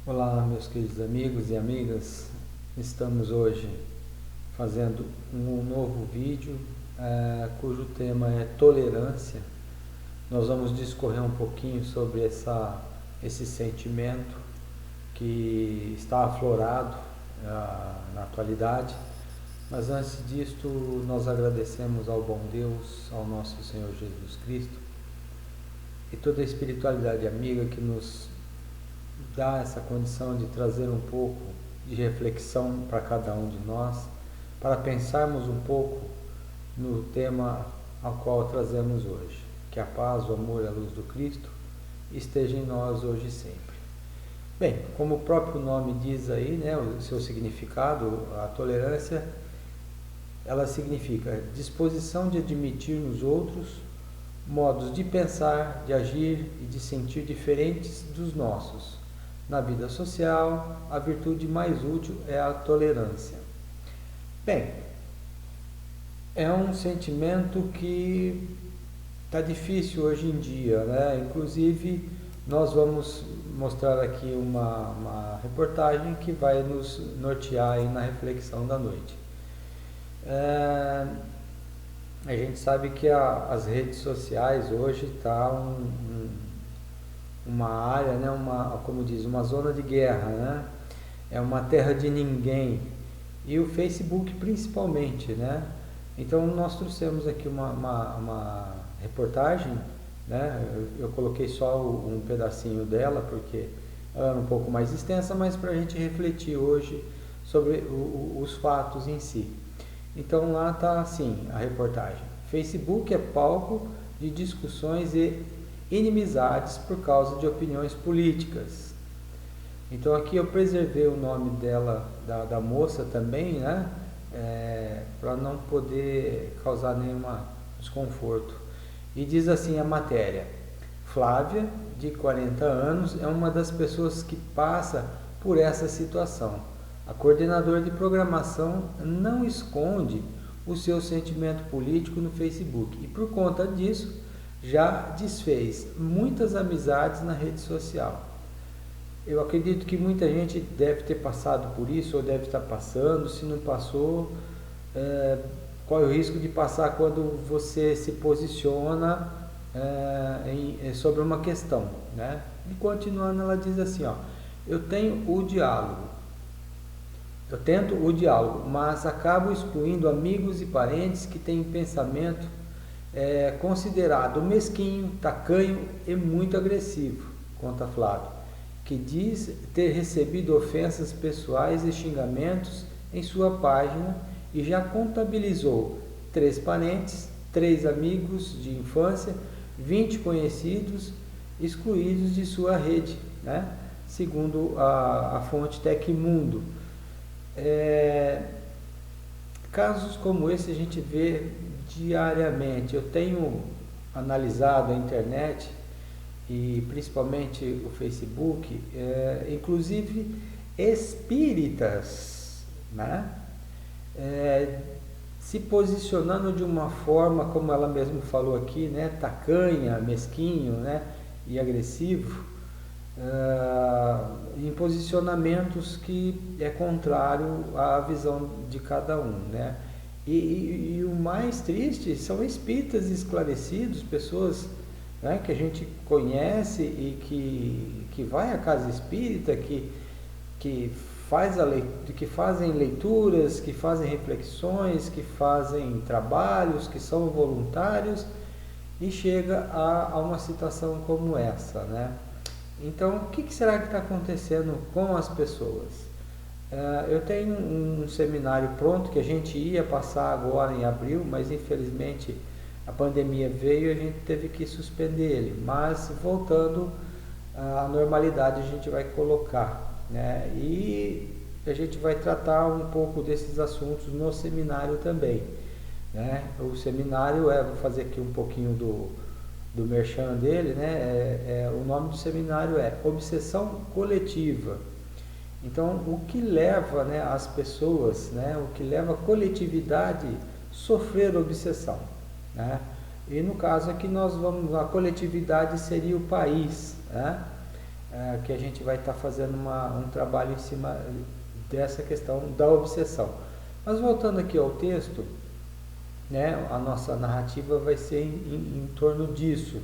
Olá, meus queridos amigos e amigas. Estamos hoje fazendo um novo vídeo cujo tema é tolerância. Nós vamos discorrer um pouquinho sobre esse sentimento que está aflorado na atualidade. Mas antes disto, nós agradecemos ao bom Deus, ao nosso Senhor Jesus Cristo e toda a espiritualidade amiga que nos dá essa condição de trazer um pouco de reflexão para cada um de nós, para pensarmos um pouco no tema ao qual trazemos hoje. Que a paz, o amor e a luz do Cristo esteja em nós hoje e sempre. Bem, como o próprio nome diz aí, né, o seu significado, a tolerância, ela significa disposição de admitir nos outros modos de pensar, de agir e de sentir diferentes dos nossos. Na vida social, a virtude mais útil é a tolerância. Bem, é um sentimento que está difícil hoje em dia, né? Inclusive, nós vamos mostrar aqui uma reportagem que vai nos nortear aí na reflexão da noite. A gente sabe que as redes sociais hoje está uma área, né, como diz, uma zona de guerra, né? É uma terra de ninguém. E o Facebook principalmente, né? Então nós trouxemos aqui uma reportagem, né? Eu coloquei só um pedacinho dela porque ela era um pouco mais extensa, mas para a gente refletir hoje sobre os fatos em si. Então lá está assim a reportagem: Facebook é palco de discussões e inimizades por causa de opiniões políticas. Então aqui eu preservei o nome dela, da moça também, né? Para não poder causar nenhum desconforto. E diz assim a matéria: Flávia, de 40 anos, é uma das pessoas que passa por essa situação. A coordenadora de programação não esconde o seu sentimento político no Facebook e, por conta disso, já desfez muitas amizades na rede social. Eu acredito que muita gente deve ter passado por isso ou deve estar passando. Se não passou, qual é o risco de passar quando você se posiciona sobre uma questão, né? E continuando, ela diz assim, ó: eu tento o diálogo, mas acabo excluindo amigos e parentes que têm pensamento considerado mesquinho, tacanho e muito agressivo, conta Flávio, que diz ter recebido ofensas pessoais e xingamentos em sua página e já contabilizou 3 parentes, 3 amigos de infância, 20 conhecidos excluídos de sua rede, né? Segundo a fonte Tecmundo. Casos como esse a gente vê diariamente. Eu tenho analisado a internet e principalmente o Facebook, inclusive espíritas, né? Se posicionando de uma forma, como ela mesma falou aqui, né? Tacanha, mesquinho, né? E agressivo, em posicionamentos que é contrário à visão de cada um, né? E o mais triste são espíritas esclarecidos, pessoas, né, que a gente conhece e que vai à casa espírita, que fazem leituras, que fazem reflexões, que fazem trabalhos, que são voluntários e chega a uma situação como essa, né? Então, o que será que está acontecendo com as pessoas? Eu tenho um seminário pronto que a gente ia passar agora em abril, mas infelizmente a pandemia veio e a gente teve que suspender ele. Mas voltando à normalidade a gente vai colocar, né? E a gente vai tratar um pouco desses assuntos no seminário também, né? O seminário vou fazer aqui um pouquinho do merchan dele, né? O nome do seminário é Obsessão Coletiva. Então, o que leva, né, as pessoas, né, o que leva a coletividade a sofrer obsessão, né? E no caso aqui a coletividade seria o país, né? que a gente vai estar fazendo um trabalho em cima dessa questão da obsessão. Mas voltando aqui ao texto, né, a nossa narrativa vai ser em torno disso.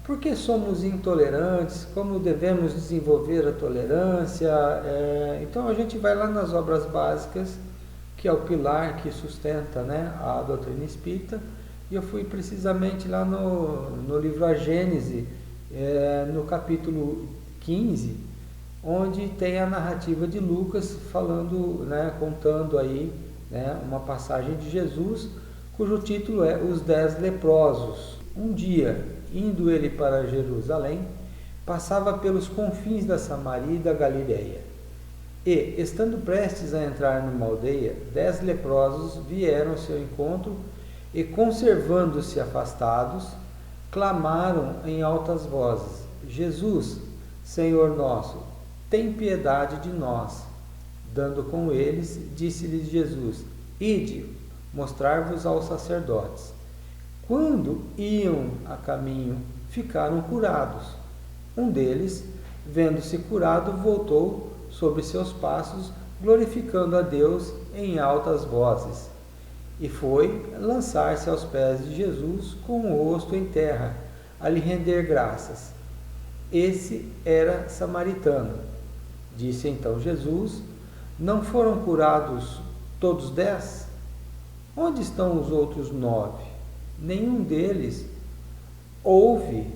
Por que somos intolerantes? Como devemos desenvolver a tolerância? Então a gente vai lá nas obras básicas, que é o pilar que sustenta, né, a doutrina espírita, e eu fui precisamente lá no livro A Gênese, no capítulo 15, onde tem a narrativa de Lucas falando, né, contando aí, né, uma passagem de Jesus, cujo título é Os 10 Leprosos. Um dia, indo ele para Jerusalém, passava pelos confins da Samaria e da Galileia. E, estando prestes a entrar numa aldeia, 10 leprosos vieram ao seu encontro e, conservando-se afastados, clamaram em altas vozes: Jesus, Senhor nosso, tem piedade de nós. Dando com eles, disse-lhes Jesus: Ide, mostrar-vos aos sacerdotes. Quando iam a caminho, ficaram curados. Um deles, vendo-se curado, voltou sobre seus passos, glorificando a Deus em altas vozes, e foi lançar-se aos pés de Jesus com o rosto em terra, a lhe render graças. Esse era samaritano. Disse então Jesus: Não foram curados todos 10? Onde estão os outros 9? Nenhum deles houve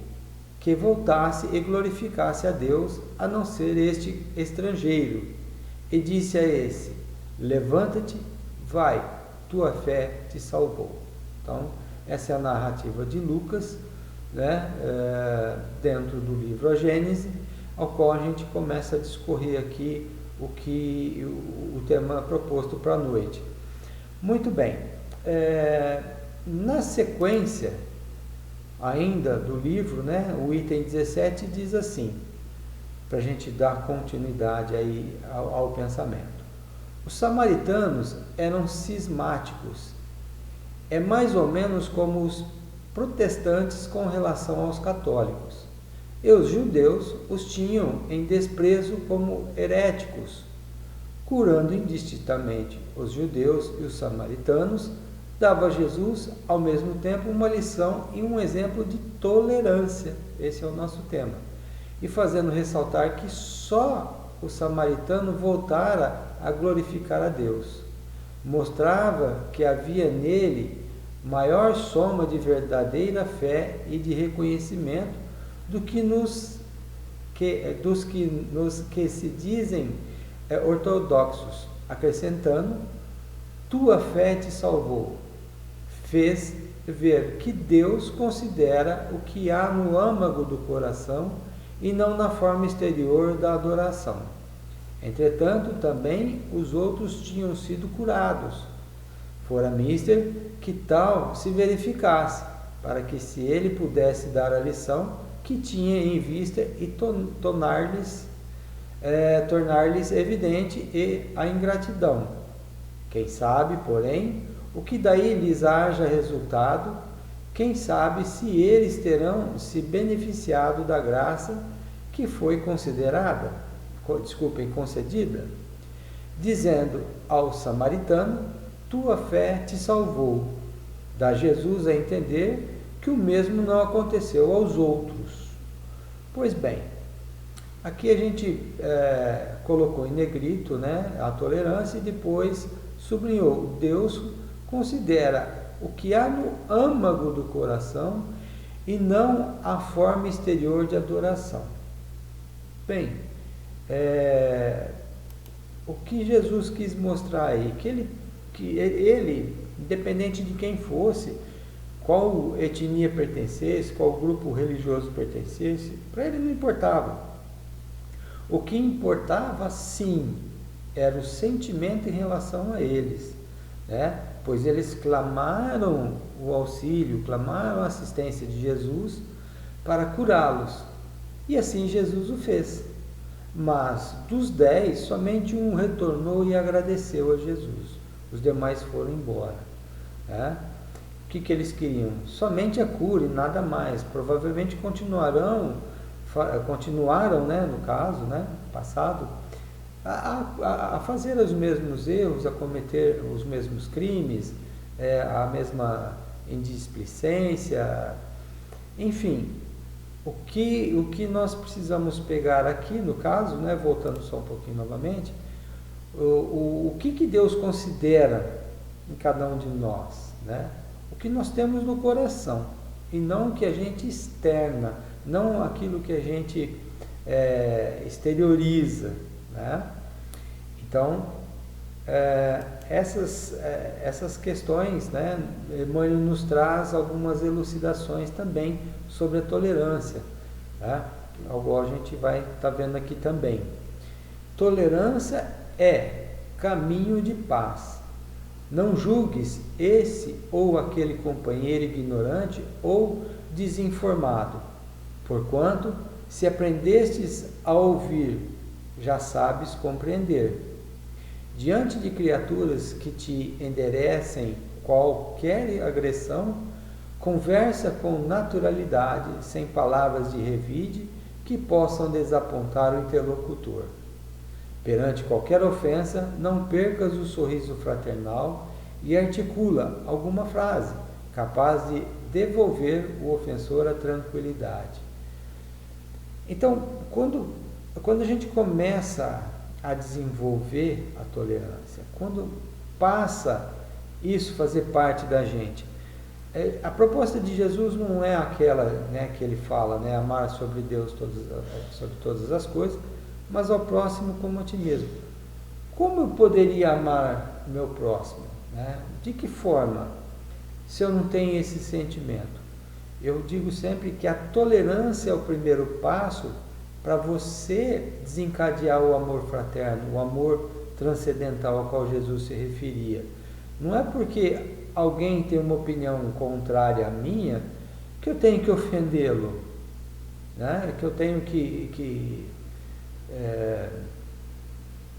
que voltasse e glorificasse a Deus, a não ser este estrangeiro. E disse a esse: Levanta-te, vai, tua fé te salvou. Então, essa é a narrativa de Lucas, né, dentro do livro A Gênese, ao qual a gente começa a discorrer aqui o tema proposto para a noite. Muito bem. Na sequência ainda do livro, né, o item 17 diz assim, para a gente dar continuidade aí ao pensamento: os samaritanos eram cismáticos, é mais ou menos como os protestantes com relação aos católicos, e os judeus os tinham em desprezo como heréticos. Curando indistintamente os judeus e os samaritanos, dava a Jesus, ao mesmo tempo, uma lição e um exemplo de tolerância. Esse é o nosso tema. E fazendo ressaltar que só o samaritano voltara a glorificar a Deus. Mostrava que havia nele maior soma de verdadeira fé e de reconhecimento dos que se dizem ortodoxos, acrescentando: tua fé te salvou. Fez ver que Deus considera o que há no âmago do coração e não na forma exterior da adoração. Entretanto, também os outros tinham sido curados. Fora mister que tal se verificasse, para que se ele pudesse dar a lição que tinha em vista e tornar-lhes evidente a ingratidão. Quem sabe, porém, o que daí lhes haja resultado, quem sabe se eles terão se beneficiado da graça que foi concedida, dizendo ao samaritano: tua fé te salvou. Dá Jesus a entender que o mesmo não aconteceu aos outros. Pois bem, aqui a gente colocou em negrito, né, a tolerância, e depois sublinhou: Deus considera o que há no âmago do coração e não a forma exterior de adoração. Bem, o que Jesus quis mostrar aí? Que ele, independente de quem fosse, qual etnia pertencesse, qual grupo religioso pertencesse, para ele não importava. O que importava, sim, era o sentimento em relação a eles, né? Pois eles clamaram o auxílio, clamaram a assistência de Jesus para curá-los. E assim Jesus o fez. Mas dos 10, somente um retornou e agradeceu a Jesus. Os demais foram embora, né? O que eles queriam? Somente a cura e nada mais. Provavelmente continuarão continuaram, né, no caso, né, passado, a fazer os mesmos erros, a cometer os mesmos crimes, a mesma indisplicência, enfim. O que nós precisamos pegar aqui, no caso, né, voltando só um pouquinho novamente, o que Deus considera em cada um de nós, né? O que nós temos no coração, e não o que a gente externa, não aquilo que a gente exterioriza, né? Então, essas questões, né, Emmanuel nos traz algumas elucidações também sobre a tolerância, né? Algo a gente vai estar vendo aqui também. Tolerância é caminho de paz. Não julgues esse ou aquele companheiro ignorante ou desinformado, porquanto, se aprendestes a ouvir, já sabes compreender. Diante de criaturas que te enderecem qualquer agressão, conversa com naturalidade, sem palavras de revide que possam desapontar o interlocutor. Perante qualquer ofensa, não percas o sorriso fraternal e articula alguma frase capaz de devolver o ofensor à tranquilidade. Então, quando a gente começa a desenvolver a tolerância, quando passa isso fazer parte da gente, a proposta de Jesus não é aquela, né, que ele fala, né, amar sobre Deus sobre todas as coisas, mas ao próximo como a ti mesmo. Como eu poderia amar meu próximo, né? De que forma, se eu não tenho esse sentimento? Eu digo sempre que a tolerância é o primeiro passo para você desencadear o amor fraterno, o amor transcendental ao qual Jesus se referia. Não é porque alguém tem uma opinião contrária à minha que eu tenho que ofendê-lo, né? Que eu tenho que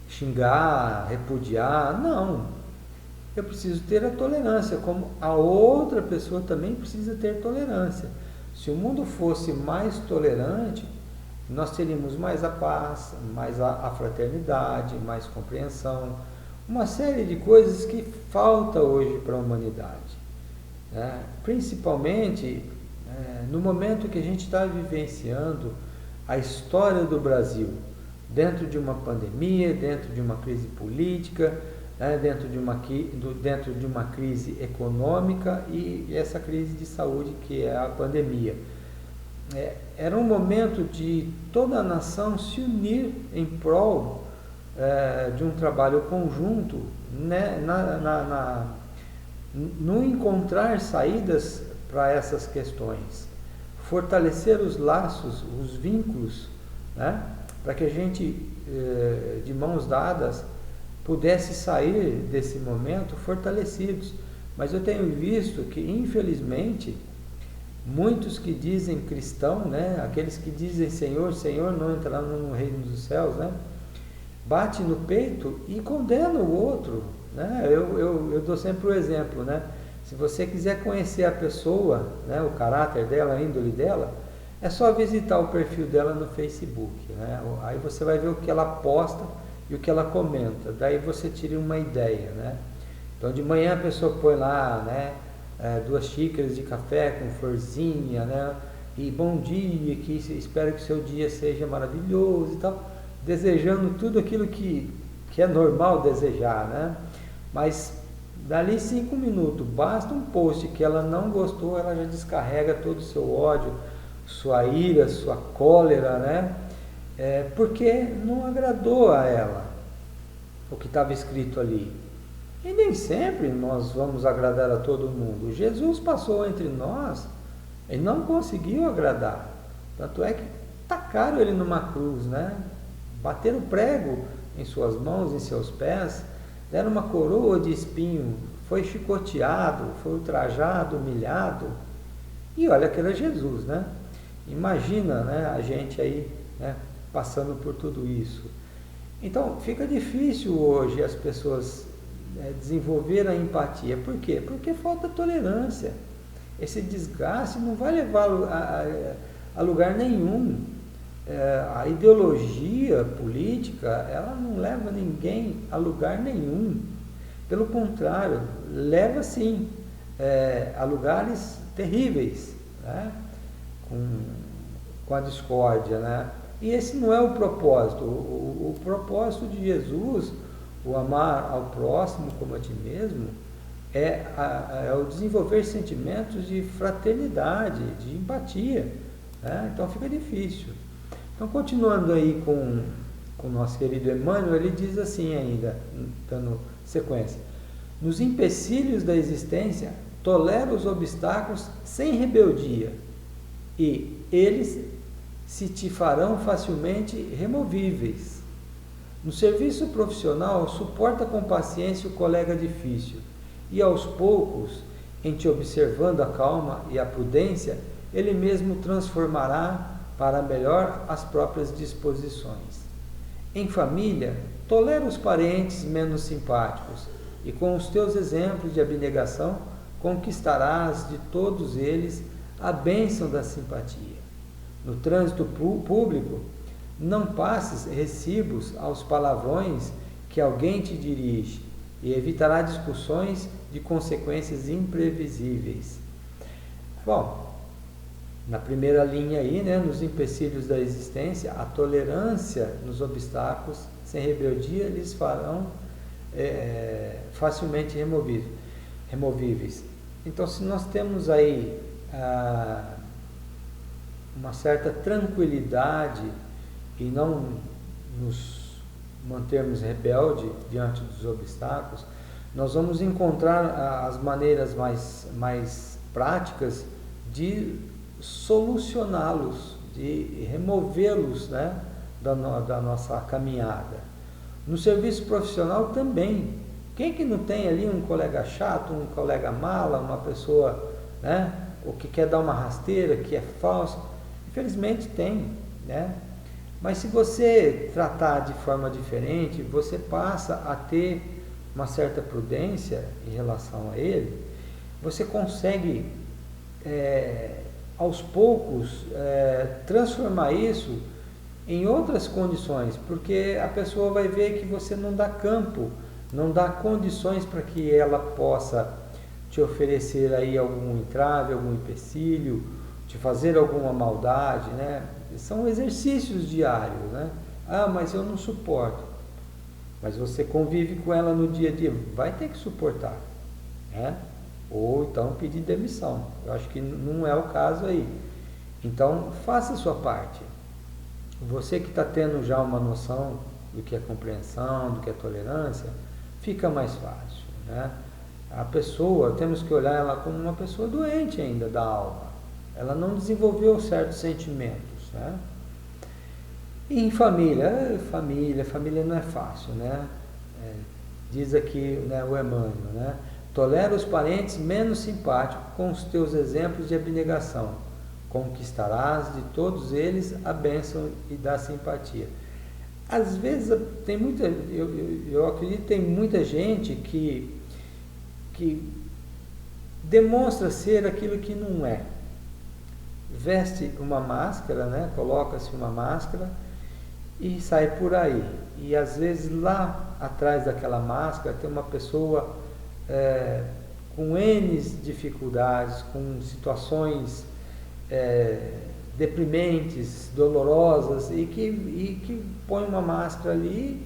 xingar, repudiar. Não. Eu preciso ter a tolerância, como a outra pessoa também precisa ter tolerância. Se o mundo fosse mais tolerante, nós teríamos mais a paz, mais a fraternidade, mais compreensão, uma série de coisas que falta hoje para a humanidade, né? Principalmente no momento que a gente está vivenciando a história do Brasil, dentro de uma pandemia, dentro de uma crise política, né, dentro de uma crise econômica e essa crise de saúde que é a pandemia. Era um momento de toda a nação se unir em prol de um trabalho conjunto, né, no encontrar saídas para essas questões, fortalecer os laços, os vínculos, né, para que a gente, de mãos dadas, pudesse sair desse momento fortalecidos. Mas eu tenho visto que, infelizmente, muitos que dizem cristão, né, aqueles que dizem Senhor, Senhor, não entrarão no reino dos céus, né, bate no peito e condena o outro, né? Eu dou sempre o exemplo, né? Se você quiser conhecer a pessoa, né, o caráter dela, a índole dela, é só visitar o perfil dela no Facebook, né? Aí você vai ver o que ela posta e o que ela comenta, daí você tira uma ideia, né? Então de manhã a pessoa põe lá, né, 2 xícaras de café com florzinha, né, e bom dia, que espero que o seu dia seja maravilhoso e tal, desejando tudo aquilo que é normal desejar, né? Mas dali 5 minutos, basta um post que ela não gostou, ela já descarrega todo o seu ódio, sua ira, sua cólera, né? Porque não agradou a ela o que estava escrito ali. E nem sempre nós vamos agradar a todo mundo. Jesus passou entre nós e não conseguiu agradar. Tanto é que tacaram ele numa cruz, né? Bateram prego em suas mãos, em seus pés, deram uma coroa de espinho, foi chicoteado, foi ultrajado, humilhado. E olha que era Jesus, né? Imagina, né, a gente aí, né, passando por tudo isso. Então, fica difícil hoje as pessoas desenvolver a empatia. Por quê? Porque falta tolerância. Esse desgaste não vai levar a lugar nenhum. a ideologia política, ela não leva ninguém a lugar nenhum. Pelo contrário, leva sim a lugares terríveis, né? Com a discórdia, né? E esse não é o propósito. O propósito de Jesus, o amar ao próximo como a ti mesmo, é o desenvolver sentimentos de fraternidade, de empatia, né? Então fica difícil. Então, continuando aí com o nosso querido Emmanuel, ele diz assim ainda, dando sequência: nos empecilhos da existência, tolera os obstáculos sem rebeldia, e eles se te farão facilmente removíveis. No serviço profissional, suporta com paciência o colega difícil, e aos poucos, em te observando a calma e a prudência, ele mesmo transformará para melhor as próprias disposições. Em família, tolera os parentes menos simpáticos, e com os teus exemplos de abnegação conquistarás de todos eles a bênção da simpatia. No trânsito público, não passes recibos aos palavrões que alguém te dirige, e evitará discussões de consequências imprevisíveis. Bom, na primeira linha aí, né, nos empecilhos da existência, a tolerância nos obstáculos, sem rebeldia, lhes farão facilmente removíveis. Então, se nós temos aí uma certa tranquilidade e não nos mantermos rebelde diante dos obstáculos, nós vamos encontrar as maneiras mais práticas de solucioná-los, de removê-los, né, da nossa caminhada. No serviço profissional também. Quem que não tem ali um colega chato, um colega mala, uma pessoa, né, o que quer dar uma rasteira, que é falso? Infelizmente tem, né? Mas se você tratar de forma diferente, você passa a ter uma certa prudência em relação a ele, você consegue aos poucos transformar isso em outras condições, porque a pessoa vai ver que você não dá campo, não dá condições para que ela possa te oferecer aí algum entrave, algum empecilho, te fazer alguma maldade, né? São exercícios diários, né? Ah, mas eu não suporto. Mas você convive com ela no dia a dia, vai ter que suportar, né? Ou então pedir demissão. Eu acho que não é o caso aí. Então, faça a sua parte. Você que está tendo já uma noção do que é compreensão, do que é tolerância, fica mais fácil, né? A pessoa, temos que olhar ela como uma pessoa doente ainda da alma. Ela não desenvolveu certos sentimentos, né? E em família não é fácil, né? Diz aqui, né, o Emmanuel, né? Tolera os parentes menos simpáticos com os teus exemplos de abnegação. Conquistarás de todos eles a bênção e da simpatia. Às vezes tem muita, eu acredito que tem muita gente que demonstra ser aquilo que não é. Veste uma máscara, né? Coloca-se uma máscara e sai por aí. E às vezes lá atrás daquela máscara tem uma pessoa com N dificuldades, com situações deprimentes, dolorosas, e que põe uma máscara ali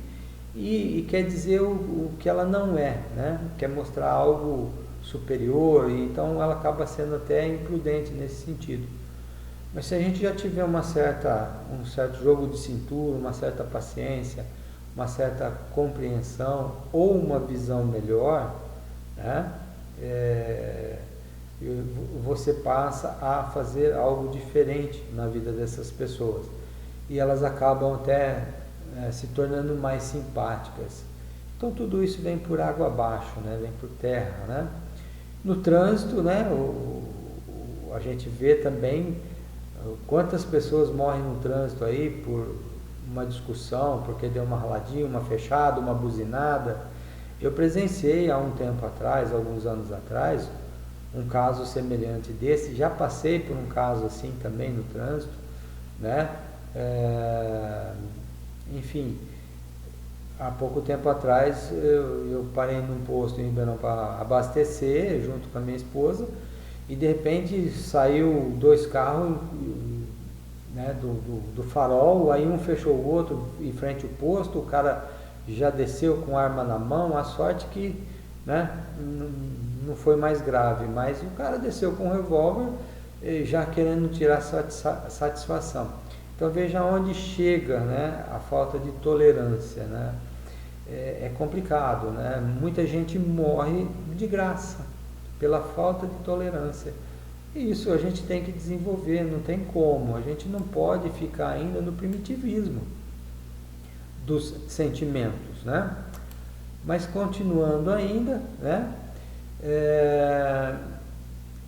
e quer dizer o que ela não é, né? Quer mostrar algo superior, e então ela acaba sendo até imprudente nesse sentido. Mas se a gente já tiver um certo jogo de cintura, uma certa paciência, uma certa compreensão ou uma visão melhor, né? Você passa a fazer algo diferente na vida dessas pessoas, e elas acabam até se tornando mais simpáticas. Então tudo isso vem por água abaixo, né? Vem por terra, né? No trânsito, né? A gente vê também quantas pessoas morrem no trânsito aí por uma discussão, porque deu uma raladinha, uma fechada, uma buzinada. Eu presenciei há um tempo atrás, alguns anos atrás, um caso semelhante desse. Já passei por um caso assim também no trânsito, né? Enfim, há pouco tempo atrás eu parei num posto em Ribeirão para abastecer junto com a minha esposa e de repente saiu dois carros, né, do farol, aí um fechou o outro em frente ao posto, o cara já desceu com arma na mão, a sorte que, né, não foi mais grave, mas o cara desceu com um revólver já querendo tirar satisfação. Então veja onde chega, né, a falta de tolerância, né? É complicado, né? Muita gente morre de graça pela falta de tolerância. E isso a gente tem que desenvolver, não tem como. A gente não pode ficar ainda no primitivismo dos sentimentos, né? Mas continuando ainda, né?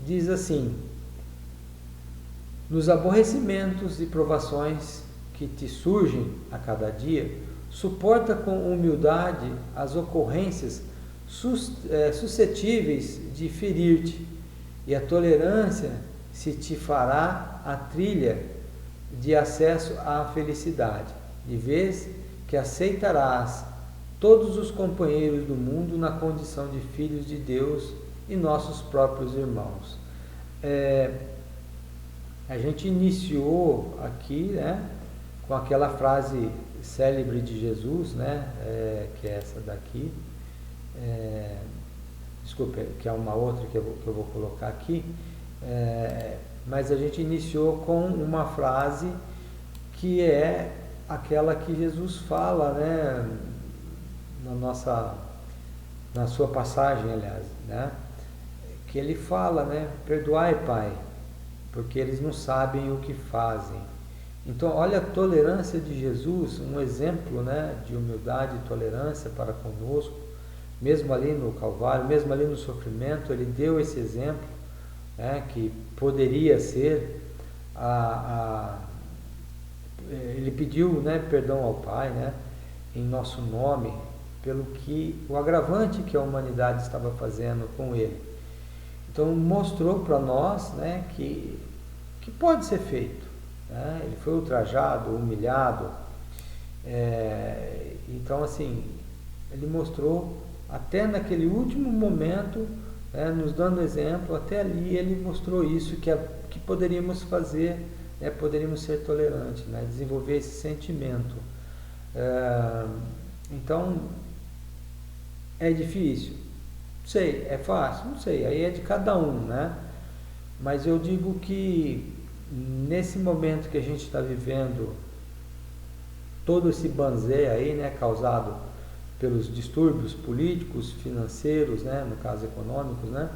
Diz assim: nos aborrecimentos e provações que te surgem a cada dia, suporta com humildade as ocorrências suscetíveis de ferir-te, e a tolerância se te fará a trilha de acesso à felicidade, de vez que aceitarás todos os companheiros do mundo na condição de filhos de Deus e nossos próprios irmãos. A gente iniciou aqui, né, com aquela frase célebre de Jesus, né, que é essa daqui, desculpe, que é uma outra que eu vou colocar aqui, mas a gente iniciou com uma frase que é aquela que Jesus fala, né, na sua passagem, aliás, né, que ele fala, né, perdoai, Pai, porque eles não sabem o que fazem. Então, olha a tolerância de Jesus, um exemplo, né, de humildade e tolerância para conosco, mesmo ali no Calvário, mesmo ali no sofrimento, ele deu esse exemplo, né, que poderia ser ele pediu, né, perdão ao Pai, né, em nosso nome, pelo que o agravante que a humanidade estava fazendo com ele. Então mostrou para nós, né, que pode ser feito, né? Ele foi ultrajado, humilhado, então assim, ele mostrou até naquele último momento, né, nos dando exemplo, até ali ele mostrou isso, que poderíamos fazer, né, poderíamos ser tolerantes, né, desenvolver esse sentimento. Então, é difícil? Sei. É fácil? Não sei, aí é de cada um, né? Mas eu digo que nesse momento que a gente está vivendo, todo esse banzé aí, né, causado pelos distúrbios políticos, financeiros, né, no caso econômicos, né,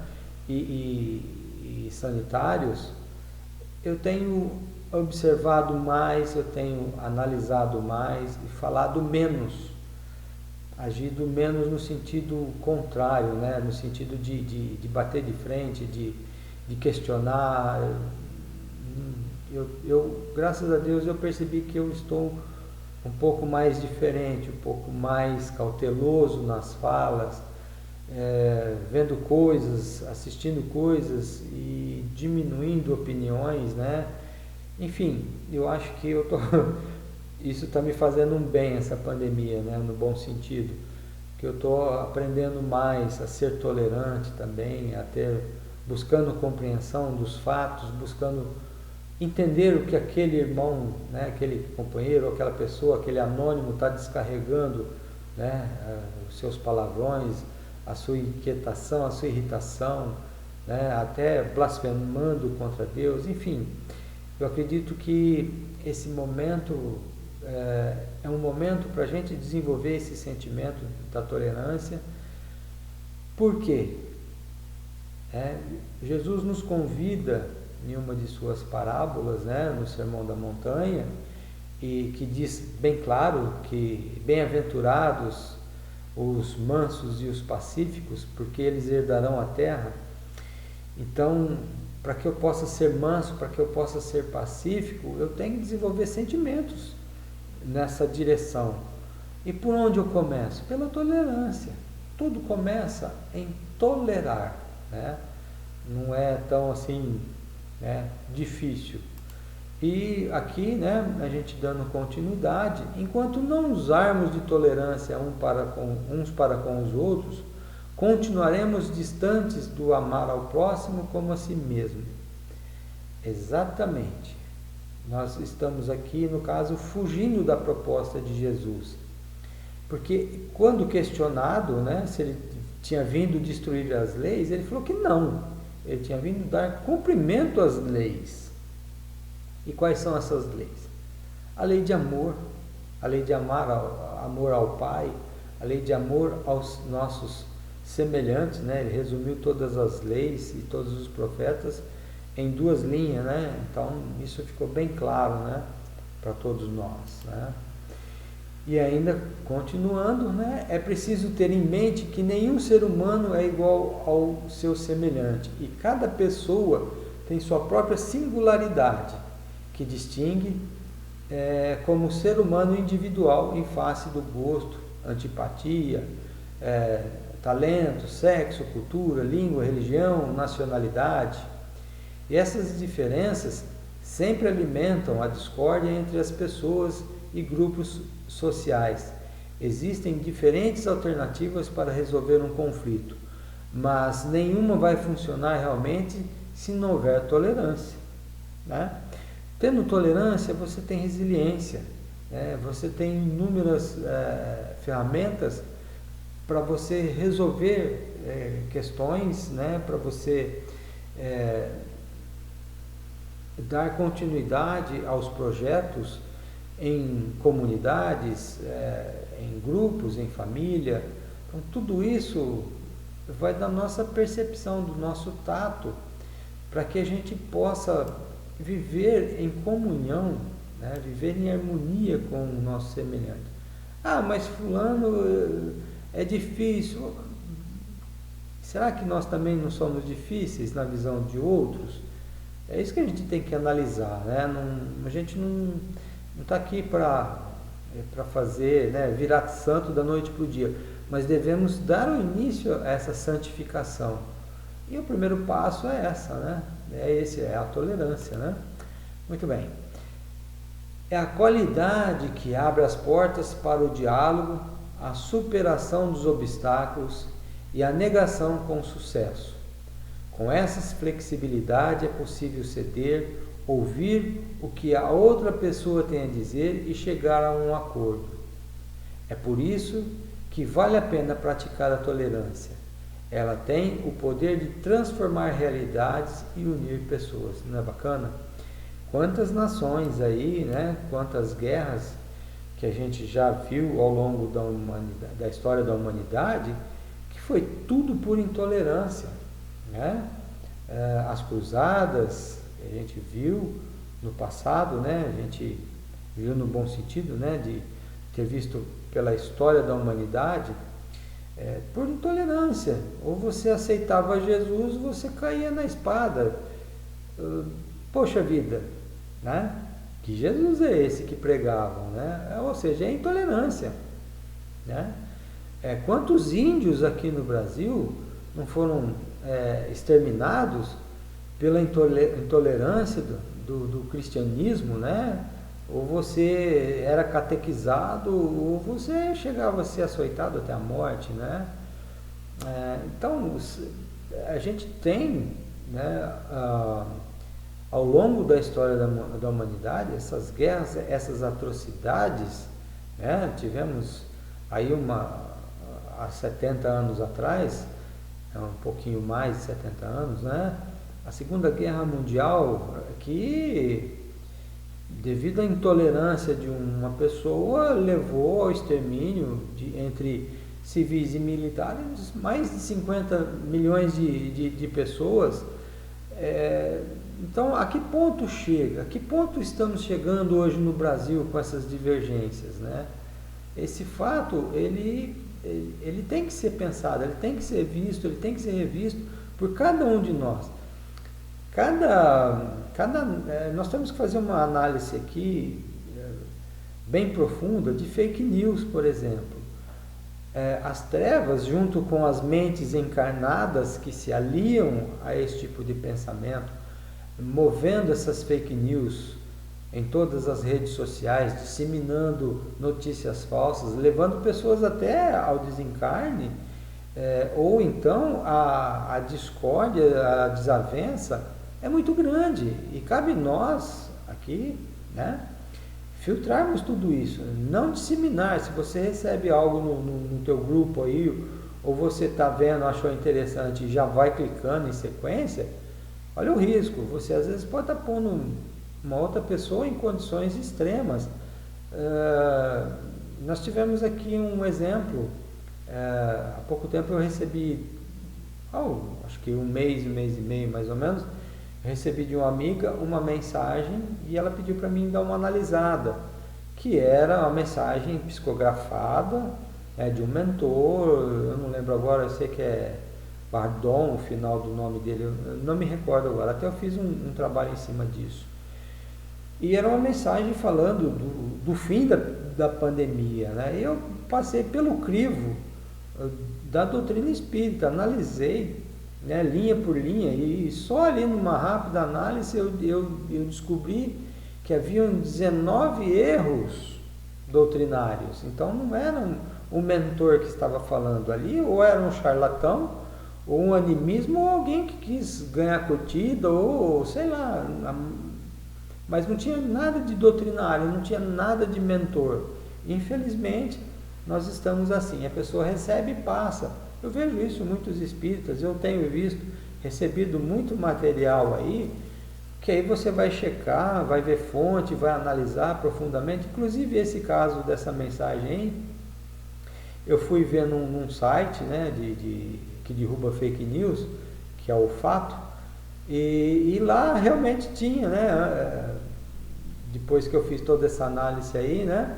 e sanitários, eu tenho observado mais, eu tenho analisado mais e falado menos, agido menos no sentido contrário, né, no sentido de bater de frente, de questionar. Eu, graças a Deus, eu percebi que eu estou um pouco mais diferente, um pouco mais cauteloso nas falas, vendo coisas, assistindo coisas e diminuindo opiniões, né? Enfim, eu acho que isso está me fazendo um bem, essa pandemia, né? No bom sentido, que eu estou aprendendo mais a ser tolerante também, buscando compreensão dos fatos, buscando entender o que aquele irmão, né, aquele companheiro, aquela pessoa, aquele anônimo está descarregando, né, os seus palavrões, a sua inquietação, a sua irritação, né, até blasfemando contra Deus. Enfim, eu acredito que esse momento é um momento para a gente desenvolver esse sentimento da tolerância. Por quê? Jesus nos convida em uma de suas parábolas, né, no Sermão da Montanha, e que diz bem claro que bem-aventurados os mansos e os pacíficos, porque eles herdarão a terra. Então, para que eu possa ser manso, para que eu possa ser pacífico, eu tenho que desenvolver sentimentos nessa direção. E por onde eu começo? Pela tolerância. Tudo começa em tolerar, né? Não é tão assim, né, difícil. E aqui, né, a gente dando continuidade, enquanto não usarmos de tolerância uns para com os outros, continuaremos distantes do amar ao próximo como a si mesmo. Exatamente. Nós estamos aqui, no caso, fugindo da proposta de Jesus. Porque quando questionado, né, se ele tinha vindo destruir as leis, ele falou que não. Ele tinha vindo dar cumprimento às leis. E quais são essas leis? A lei de amor, a lei de amor ao Pai, a lei de amor aos nossos semelhantes, né? Ele resumiu todas as leis e todos os profetas em 2 linhas, né? Então isso ficou bem claro, né, para todos nós, né? E ainda continuando, né, é preciso ter em mente que nenhum ser humano é igual ao seu semelhante e cada pessoa tem sua própria singularidade que distingue como ser humano individual em face do gosto, antipatia, talento, sexo, cultura, língua, religião, nacionalidade. E essas diferenças sempre alimentam a discórdia entre as pessoas e grupos sociais. Existem diferentes alternativas para resolver um conflito, mas nenhuma vai funcionar realmente se não houver tolerância, né? Tendo tolerância, você tem resiliência, né? Você tem inúmeras ferramentas para você resolver questões, né? Para você dar continuidade aos projetos em comunidades, em grupos, em família. Então, tudo isso vai da nossa percepção, do nosso tato, para que a gente possa viver em comunhão, né? Viver em harmonia com o nosso semelhante. Ah, mas fulano é difícil. Será que nós também não somos difíceis na visão de outros? É isso que a gente tem que analisar, né? A gente não está aqui para fazer, né, virar santo da noite para o dia, mas devemos dar o início a essa santificação. E o primeiro passo é essa, né? É a tolerância, né? Muito bem. É a qualidade que abre as portas para o diálogo, a superação dos obstáculos e a negação com sucesso. Com essa flexibilidade é possível ceder, ouvir o que a outra pessoa tem a dizer e chegar a um acordo. É por isso que vale a pena praticar a tolerância. Ela tem o poder de transformar realidades e unir pessoas. Não é bacana? Quantas nações aí, né? Quantas guerras que a gente já viu ao longo da história da humanidade, que foi tudo por intolerância, né? As cruzadas, a gente viu no passado, né? A gente viu no bom sentido, né? De ter visto pela história da humanidade, por intolerância. Ou você aceitava Jesus, ou você caía na espada. Poxa vida, né? Que Jesus é esse que pregavam, né? Ou seja, é intolerância, né? Quantos índios aqui no Brasil não foram exterminados pela intolerância do cristianismo, né? Ou você era catequizado, ou você chegava a ser açoitado até a morte, né? Então, a gente tem, né, ao longo da história da humanidade, essas guerras, essas atrocidades, né? Tivemos aí há 70 anos atrás, um pouquinho mais de 70 anos, né? A Segunda Guerra Mundial, que devido à intolerância de uma pessoa, levou ao extermínio entre civis e militares mais de 50 milhões de pessoas. Então, a que ponto chega? A que ponto estamos chegando hoje no Brasil com essas divergências, né? Esse fato, ele tem que ser pensado, ele tem que ser visto, ele tem que ser revisto por cada um de nós. Nós temos que fazer uma análise aqui bem profunda de fake news, por exemplo. As trevas, junto com as mentes encarnadas que se aliam a esse tipo de pensamento, movendo essas fake news em todas as redes sociais, disseminando notícias falsas, levando pessoas até ao desencarne, ou então a discórdia, a desavença é muito grande, e cabe nós aqui, né, filtrarmos tudo isso, não disseminar. Se você recebe algo no teu grupo aí, ou você está vendo, achou interessante e já vai clicando em sequência, olha o risco. Você às vezes pode estar pondo uma outra pessoa em condições extremas. Nós tivemos aqui um exemplo. Há pouco tempo eu recebi, acho que um mês e meio mais ou menos, eu recebi de uma amiga uma mensagem e ela pediu para mim dar uma analisada, que era uma mensagem psicografada, de um mentor. Eu não lembro agora, eu sei que é Bardon, o final do nome dele, eu não me recordo agora, até eu fiz um trabalho em cima disso. E era uma mensagem falando do fim da pandemia, né? Eu passei pelo crivo da doutrina espírita, analisei, né, linha por linha, e só ali numa rápida análise eu descobri que haviam 19 erros doutrinários. Então não era um mentor que estava falando ali, ou era um charlatão, ou um animismo, ou alguém que quis ganhar curtida, ou sei lá, mas não tinha nada de doutrinário, não tinha nada de mentor. Infelizmente, nós estamos assim, a pessoa recebe e passa. Eu vejo isso em muitos espíritas, eu tenho recebido muito material aí, que aí você vai checar, vai ver fonte, vai analisar profundamente. Inclusive esse caso dessa mensagem aí, eu fui ver num site, né, que derruba fake news, que é o Fato, e lá realmente tinha, né, depois que eu fiz toda essa análise aí, né,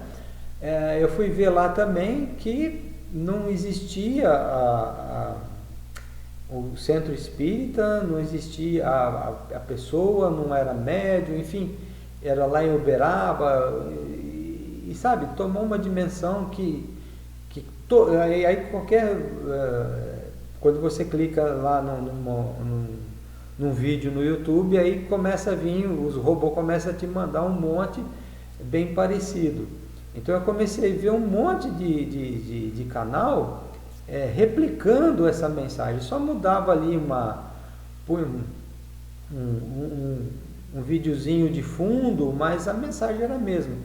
eu fui ver lá também que não existia o centro espírita, não existia a pessoa, não era médium, enfim, era lá em Uberaba, e sabe, tomou uma dimensão aí qualquer, quando você clica lá num vídeo no YouTube, aí começa a vir, os robôs começam a te mandar um monte bem parecido. Então eu comecei a ver um monte de canal replicando essa mensagem. Só mudava ali um videozinho de fundo, mas a mensagem era a mesma.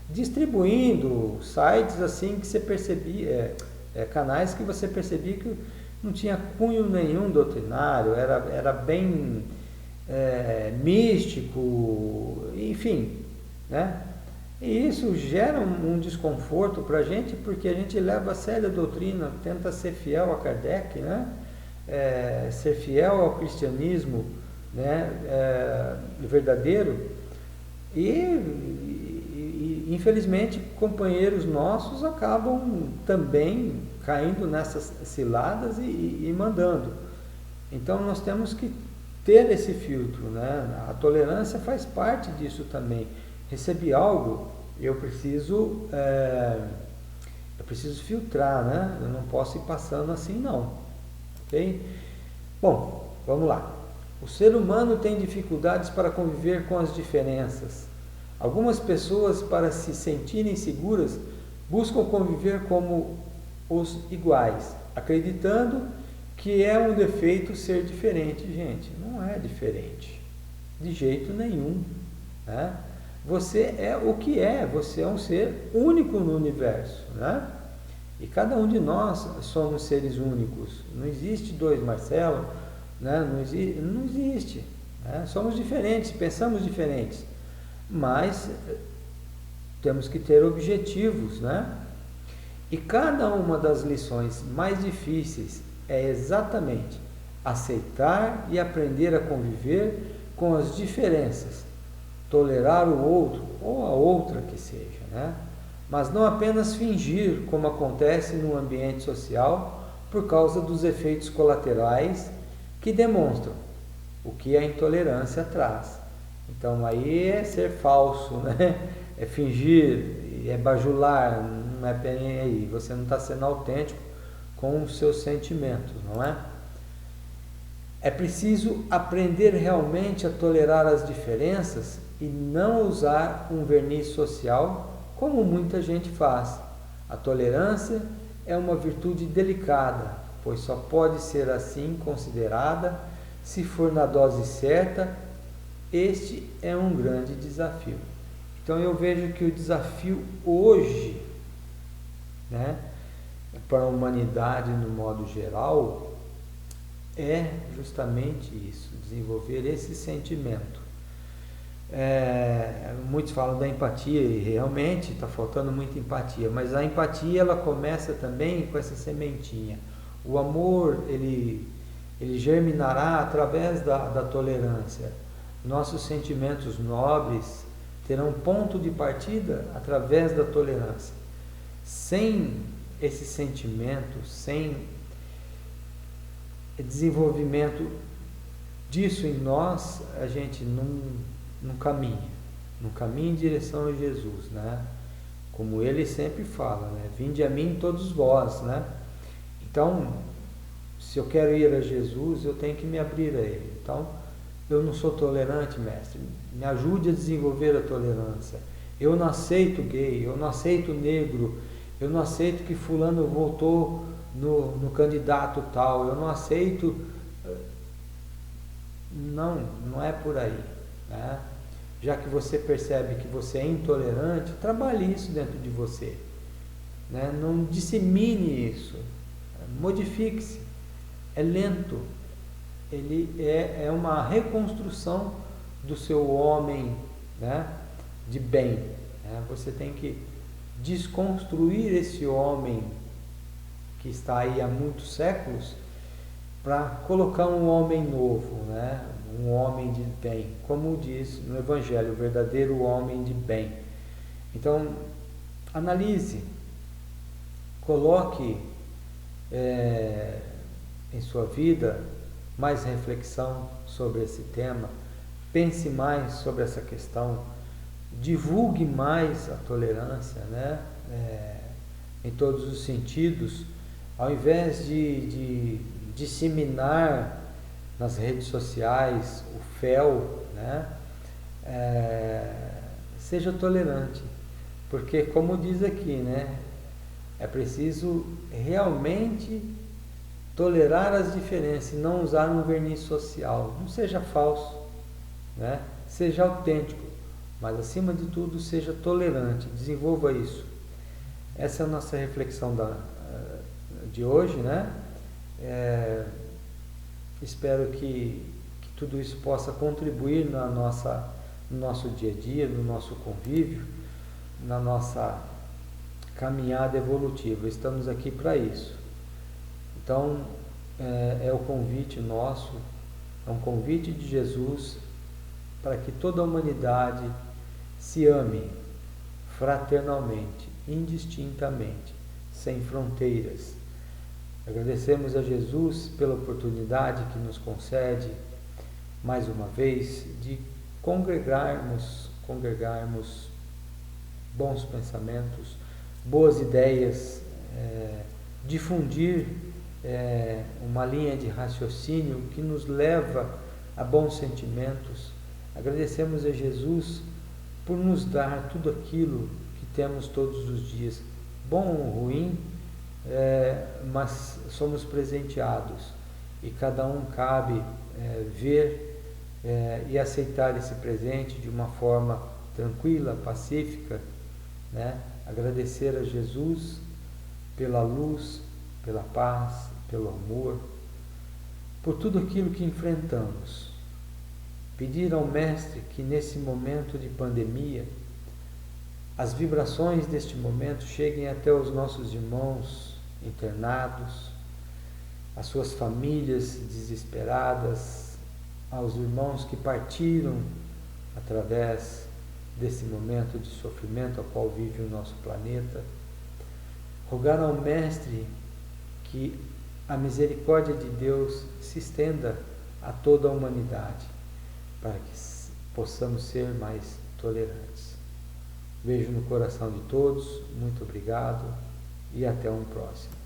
Distribuindo sites assim que você percebia, canais que você percebia que não tinha cunho nenhum doutrinário, era bem místico, enfim, né? E isso gera um desconforto para a gente, porque a gente leva a sério a doutrina, tenta ser fiel a Kardec, né? Ser fiel ao cristianismo, né? Verdadeiro. E infelizmente companheiros nossos acabam também caindo nessas ciladas e mandando. Então nós temos que ter esse filtro, né? A tolerância faz parte disso também. Recebi algo, eu preciso filtrar, né? Eu não posso ir passando assim não, ok? Bom, vamos lá. O ser humano tem dificuldades para conviver com as diferenças. Algumas pessoas, para se sentirem seguras, buscam conviver como os iguais, acreditando que é um defeito ser diferente. Gente, não é diferente, de jeito nenhum, né? Você é o que é, você é um ser único no universo, né? E cada um de nós somos seres únicos. Não existe dois Marcelo, né? Não existe, né? Somos diferentes, pensamos diferentes, mas temos que ter objetivos, né? E cada uma das lições mais difíceis é exatamente aceitar e aprender a conviver com as diferenças, tolerar o outro ou a outra que seja, né? Mas não apenas fingir, como acontece no ambiente social, por causa dos efeitos colaterais que demonstram o que a intolerância traz. Então aí é ser falso, né? É fingir, é bajular, não é bem aí. Você não está sendo autêntico com os seus sentimentos, não é? É preciso aprender realmente a tolerar as diferenças e não usar um verniz social como muita gente faz. A tolerância é uma virtude delicada, pois só pode ser assim considerada se for na dose certa. Este é um grande desafio. Então eu vejo que o desafio hoje, né, para a humanidade no modo geral, é justamente isso, desenvolver esse sentimento. Muitos falam da empatia e realmente está faltando muita empatia, mas a empatia ela começa também com essa sementinha. O amor ele germinará através da tolerância. Nossos sentimentos nobres terão ponto de partida através da tolerância. Sem esse sentimento, sem desenvolvimento disso em nós, a gente não caminha em direção a Jesus, né? Como ele sempre fala, né? Vinde a mim todos vós, né? Então, se eu quero ir a Jesus, eu tenho que me abrir a ele. Então, eu não sou tolerante, mestre, me ajude a desenvolver a tolerância. Eu não aceito gay, eu não aceito negro, eu não aceito que fulano votou no candidato tal, eu não aceito. Não é por aí, né? Já que você percebe que você é intolerante, trabalhe isso dentro de você, né? Não dissemine isso, modifique-se. É lento, ele é uma reconstrução do seu homem, né, de bem, né? Você tem que desconstruir esse homem que está aí há muitos séculos para colocar um homem novo, né? Um homem de bem, como diz no Evangelho, o verdadeiro homem de bem. Então, analise, coloque em sua vida mais reflexão sobre esse tema, pense mais sobre essa questão, divulgue mais a tolerância, né? Em todos os sentidos, ao invés de disseminar nas redes sociais o fel, né? Seja tolerante, porque como diz aqui, né? É preciso realmente tolerar as diferenças e não usar um verniz social. Não seja falso, né? Seja autêntico, mas acima de tudo seja tolerante, desenvolva isso. Essa é a nossa reflexão de hoje, né? Espero que tudo isso possa contribuir no nosso dia a dia, no nosso convívio, na nossa caminhada evolutiva. Estamos aqui para isso. Então, é o convite nosso, é um convite de Jesus para que toda a humanidade se ame fraternalmente, indistintamente, sem fronteiras. Agradecemos a Jesus pela oportunidade que nos concede, mais uma vez, de congregarmos bons pensamentos, boas ideias, difundir uma linha de raciocínio que nos leva a bons sentimentos. Agradecemos a Jesus por nos dar tudo aquilo que temos todos os dias, bom ou ruim, mas somos presenteados e cada um cabe ver e aceitar esse presente de uma forma tranquila, pacífica, né? Agradecer a Jesus pela luz, pela paz, pelo amor, por tudo aquilo que enfrentamos. Pedir ao Mestre que nesse momento de pandemia, as vibrações deste momento cheguem até os nossos irmãos internados, às suas famílias desesperadas, aos irmãos que partiram através desse momento de sofrimento ao qual vive o nosso planeta. Rogar ao Mestre que a misericórdia de Deus se estenda a toda a humanidade, para que possamos ser mais tolerantes. Beijo no coração de todos, muito obrigado e até um próximo.